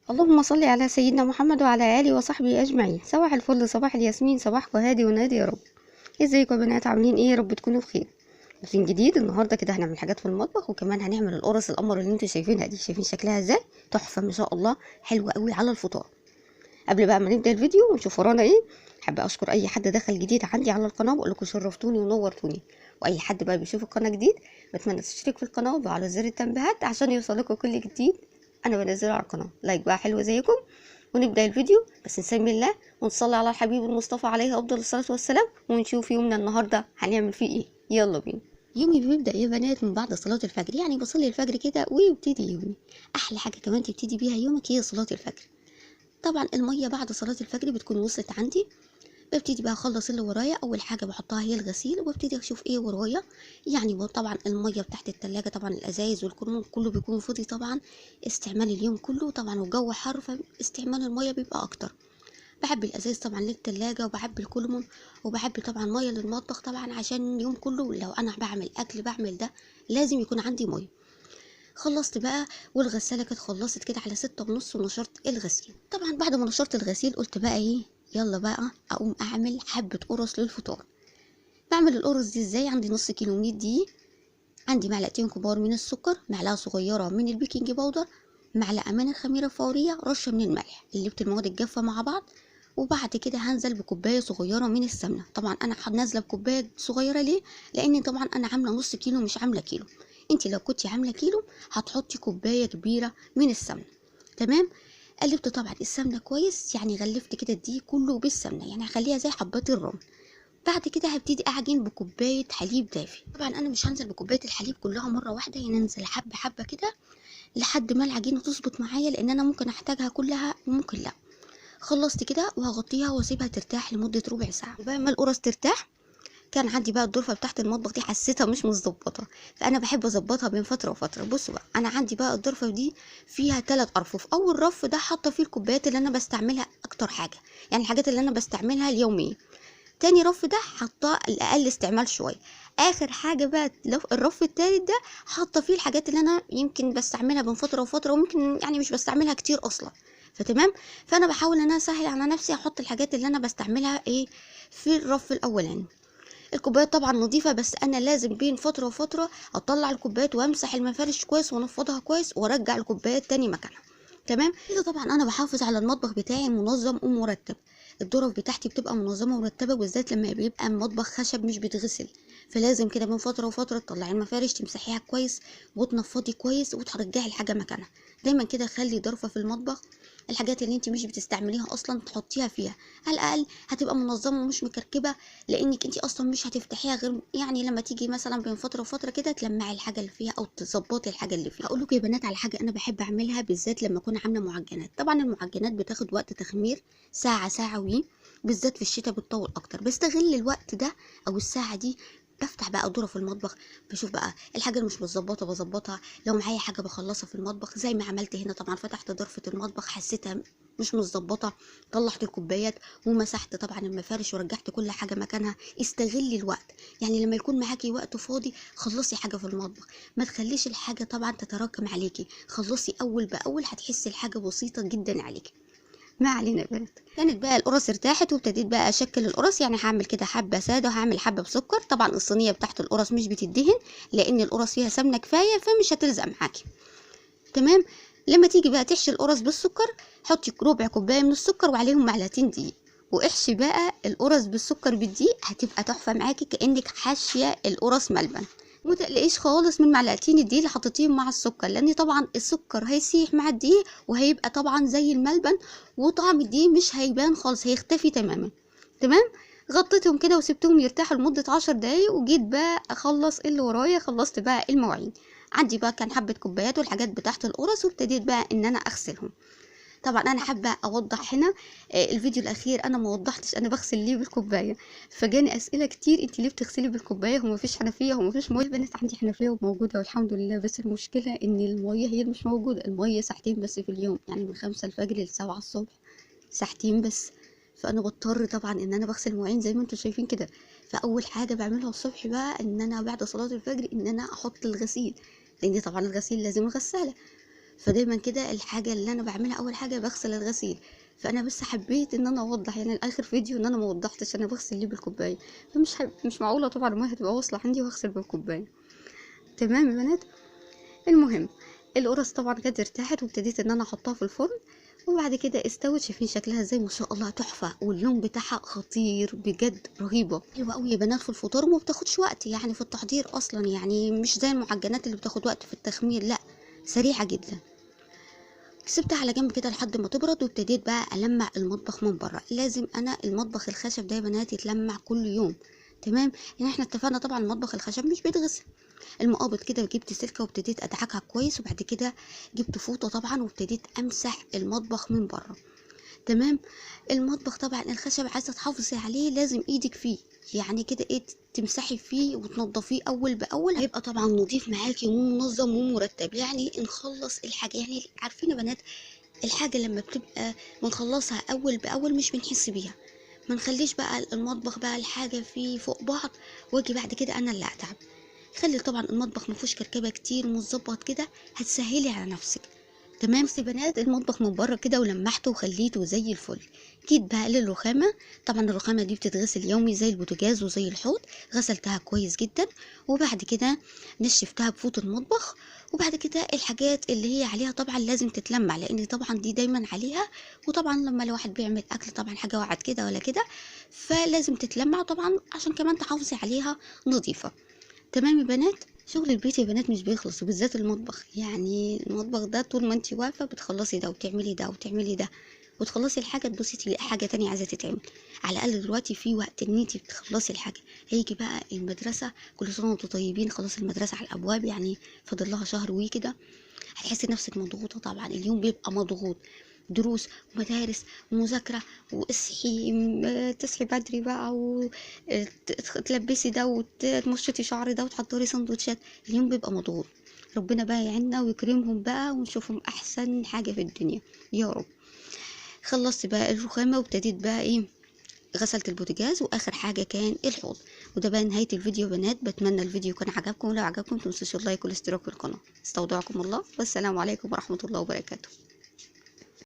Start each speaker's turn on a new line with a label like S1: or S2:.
S1: اللهم صل على سيدنا محمد وعلى آله وصحبه أجمعين. صباح الفل، صباح الياسمين، صباحكم هادي ونادي يا رب. ازيكم يا بنات؟ عاملين ايه؟ يا رب تكونوا بخير. روتين جديد النهارده كده، هنعمل حاجات في المطبخ وكمان هنعمل القرص القمر اللي انتوا شايفينها دي. شايفين شكلها ازاي؟ تحفه ما شاء الله، حلوه قوي على الفطار. قبل بقى ما نبدا الفيديو ونشوف ورانا ايه، حابه اشكر اي حد دخل جديد عندي على القناه، واقول لكم شرفتوني ونورتوني. واي حد بقى بيشوف القناه جديد، بتمنى تشترك في القناه وعلى زر التنبيهات عشان يوصلكوا كل جديد انا بنزله على القناه. لايك بقى حلو زيكم. ونبدأ الفيديو، بس نسمي الله ونصلي على الحبيب المصطفى عليه أفضل الصلاة والسلام، ونشوف يومنا النهاردة هنعمل فيه ايه. يلا بينا. يومي بيبدأ يا بنات من بعد صلاة الفجر، يعني بصلي الفجر كده ويبتدي يومي. أحلى حاجة كمان تبتدي بيها يومك هي صلاة الفجر. طبعا المية بعد صلاة الفجر بتكون وصلت عندي، ببتدي بقى اخلص اللي ورايا. اول حاجه بحطها هي الغسيل، وببتدي اشوف ايه ورايا. يعني طبعا الميه بتاعت التلاجة، طبعا الازايز والكرمون كله بيكون فاضي طبعا، استعمال اليوم كله طبعا، والجو حر فاستعمال الميه بيبقى اكتر. بحب الازايز طبعا للتلاجة، وبحب الكولمون، وبحب طبعا ميه للمطبخ طبعا، عشان اليوم كله لو انا بعمل اكل بعمل ده لازم يكون عندي ميه. خلصت بقى، والغسالة كانت خلصت كده على 6:30، ونشرت الغسيل. طبعا بعد ما نشرت الغسيل قلت بقى ايه، يلا بقى اقوم اعمل حبة قرص للفطار. بعمل القرص دي ازاي؟ عندي نص كيلو من الدقيق، عندي معلقتين كبار من السكر، معلقة صغيرة من البيكنج باودر، معلقة من الخميرة الفورية، رشة من الملح. قلبت المواد الجافة مع بعض، وبعد كده هنزل بكوباية صغيرة من السمنة. طبعا انا نازلة بكوباية صغيرة ليه؟ لان طبعا انا عاملة نص كيلو مش عاملة كيلو. انت لو كنتي عاملة كيلو هتحطي كوباية كبيرة من السمنة. تمام. قلبت طبعا السمنة كويس، يعني غلفت كده الدقيق كله بالسمنة، يعني هخليها زي حبات الرمل. بعد كده هبتدي اعجن بكوبايه حليب دافي. طبعا انا مش هنزل بكوبايه الحليب كلها مره واحده، يعني انزل حبه حبه كده لحد ما العجينه تظبط معايا، لان انا ممكن احتاجها كلها وممكن لا. خلصت كده وهغطيها واسيبها ترتاح لمده ربع ساعه. بقى ما القرص ترتاح، كان عندي بقى الضرفه بتاعت المطبخ دي حسيتها مش متظبطه، فانا بحب اظبطها بين فتره وفتره. بصوا بقى، انا عندي بقى الضرفه دي فيها 3 ارفف. اول رف ده حاطه فيه الكوبايات اللي انا بستعملها اكتر حاجه، يعني الحاجات اللي انا بستعملها اليوميه. تاني رف ده حاطاه الاقل استعمال شويه. اخر حاجه بقى الرف التالت ده حاطه فيه الحاجات اللي انا يمكن بستعملها بين فتره وفتره، وممكن يعني مش بستعملها كتير اصلا. فتمام. فانا بحاول ان انا اسهل على نفسي، احط الحاجات اللي انا بستعملها ايه في الرف الاولاني. الكوبايات طبعا نظيفه، بس انا لازم بين فتره وفتره اطلع الكوبايات وامسح المفارش كويس وانفضها كويس وارجع الكوبايات تاني مكانها. تمام كده. طبعا انا بحافظ على المطبخ بتاعي منظم ومرتب. الظرف بتاعتي بتبقى منظمه ومرتبه، بالذات لما بيبقى المطبخ خشب مش بيتغسل. فلازم كده من فتره وفتره تطلعي المفارش تمسحيها كويس، وتنفضي كويس، وترجعي الحاجه مكانها. دايما كده خلي ظرفه في المطبخ الحاجات اللي انت مش بتستعمليها اصلا تحطيها فيها، على الاقل هتبقى منظمه ومش مكركبه. لانك انت اصلا مش هتفتحيها غير يعني لما تيجي مثلا بين فتره وفتره كده تلمعي الحاجه اللي فيها او تظبطي الحاجه اللي فيها. هقول لكم يا بنات على حاجه انا بحب اعملها، بالذات لما اكون عامله معجنات. طبعا المعجنات بتاخد وقت تخمير، ساعه ساعه بالذات في الشتاء بتطول اكتر. بستغل الوقت ده او الساعه دي، بفتح بقى ادوره في المطبخ، بشوف بقى الحاجه اللي مش متظبطه بظبطها، لو معايا حاجه بخلصها في المطبخ زي ما عملت هنا. طبعا فتحت ظرفه المطبخ حسيتها مش متظبطه، طلعت الكوبايات ومسحت طبعا المفارش ورجعت كل حاجه مكانها. استغلي الوقت، يعني لما يكون معاكي وقت فاضي خلصي حاجه في المطبخ، ما تخليش الحاجه طبعا تتراكم عليكي. خلصي اول باول، هتحسي الحاجه بسيطه جدا عليكي. ما علينا يا بنات. كانت بقى القرص ارتاحت، وابتديت بقى اشكل القرص. يعني هعمل كده حبه ساده وهعمل حبه بسكر. طبعا الصينيه بتاعت القرص مش بتدهن، لان القرص فيها سمنه كفايه فمش هتلزق معاكي. تمام. لما تيجي بقى تحشي القرص بالسكر، حطي ربع كوبايه من السكر وعليهم معلقتين دقيق، واحشي بقى القرص بالسكر بالدقيق، هتبقى تحفه معاكي كانك حاشيه القرص ملبن. متقلقيش خالص من معلقتين الدقيق اللي حطيتيهم مع السكر، لان طبعا السكر هيسيح مع الدقيق وهيبقى طبعا زي الملبن، وطعم الدقيق مش هيبان خالص، هيختفي تماما. تمام. غطيتهم كده وسبتهم يرتاحوا لمدة 10 دقايق، وجيت بقى اخلص اللي ورايا. خلصت بقى المواعين، عندي بقى كان حبة كوبايات والحاجات بتاعت القرص، وابتديت بقى ان انا اغسلهم. طبعا انا حابه اوضح هنا، الفيديو الاخير انا ما وضحتش انا بغسل ليه بالكوبايه. فجاني اسئله كتير، انت ليه بتغسلي بالكوبايه؟ هو مفيش حنفيه؟ هو مفيش ميه؟ البنات عندي حنفيه وموجوده والحمد لله، بس المشكله ان الميه هي اللي مش موجوده. الميه ساعتين بس في اليوم، يعني من 5 الفجر ل7 الصبح، ساعتين بس. فانا بضطر طبعا ان انا بغسل مواعين زي ما انتم شايفين كده. فاول حاجه بعملها الصبح بقى ان انا بعد صلاه الفجر ان انا احط الغسيل، لان طبعا الغسيل لازم الغساله. فدايما كده الحاجه اللي انا بعملها اول حاجه بغسل الغسيل. فانا بس حبيت ان انا اوضح يعني الاخر فيديو ان انا ما وضحتش انا بغسل ليه بالكوبايه. مش معقوله طبعا الميه هتبقى واصله عندي واغسل بالكوبايه. تمام يا بنات. المهم القرص طبعا كانت ارتاحت وابتديت ان انا احطها في الفرن، وبعد كده استوت. شايفين شكلها ازاي؟ ما شاء الله تحفه، واللون بتاعها خطير بجد، رهيبه حلوه قوي يا بنات في الفطار، وما بتاخدش وقت يعني في التحضير اصلا، يعني مش زي المعجنات اللي بتاخد وقت في التخمير، لا سريعه جدا. سبتها على جنب كده لحد ما تبرد، وابتديت بقى المع المطبخ من بره. لازم انا المطبخ الخشب ده يا بنات يتلمع كل يوم. تمام. يعني احنا اتفقنا طبعا المطبخ الخشب مش بيتغسل. المقابض كده جبت سلكه وابتديت ادعكها كويس، وبعد كده جبت فوطه طبعا وابتديت امسح المطبخ من بره. تمام. المطبخ طبعا الخشب عايزه تحافظي عليه لازم ايدك فيه، يعني كده ايه تمسحي فيه وتنضفيه اول باول، هيبقى طبعا نظيف معاكي ومنظم ومرتب. يعني نخلص الحاجه، يعني عارفين يا بنات الحاجه لما بتبقى بنخلصها اول باول مش بنحس بيها. ما نخليش بقى المطبخ بقى الحاجه فيه فوق بعض واجي بعد كده انا اللي اتعب. خلي طبعا المطبخ مفيهوش كركبه كتير متظبط كده، هتسهلي على نفسك. تمام. بصي بنات المطبخ من بره كده ولمحته وخليته زي الفل. جيت بقى للرخامه. طبعا الرخامه دي بتتغسل يومي زي البوتاجاز وزي الحوض. غسلتها كويس جدا، وبعد كده نشفتها بفوط المطبخ. وبعد كده الحاجات اللي هي عليها طبعا لازم تتلمع، لان طبعا دي دايما عليها. وطبعا لما الواحد بيعمل اكل طبعا حاجه وقعت كده ولا كده فلازم تتلمع طبعا عشان كمان تحافظي عليها نظيفه. تمام يا بنات. شغل البيت يا بنات مش بيخلص، وبالذات المطبخ. يعني المطبخ ده طول ما انت واقفه بتخلصي ده وتعملي ده وتعملي ده وتخلصي الحاجه تبصي تلاقي حاجه تانية عايزه تتعمل. على الاقل دلوقتي في وقت ان انت بتخلصي الحاجه. هيجي بقى المدرسه، كل سنه وانتم طيبين، خلاص المدرسه على الابواب، يعني فاضل لها شهر وكده. هتحسي نفسك مضغوطه، طبعا اليوم بيبقى مضغوط، دروس ومدارس ومذاكرة، واصحي تصحي بدري بقى وتلبسي ده وتمشطي شعري ده وتحضري سندوتشات. اليوم بيبقى مضغوط. ربنا بقى يعيننا ويكرمهم بقى ونشوفهم احسن حاجة في الدنيا يا رب. خلصت بقى الرخامة وابتديت بقى ايه، غسلت البوتاجاز، واخر حاجة كان الحوض. وده بقى نهاية الفيديو يا بنات. بتمنى الفيديو يكون عجبكم، ولو عجبكم متنسوش اللايك والاشتراك في القناة. استودعكم الله والسلام عليكم ورحمة الله وبركاته.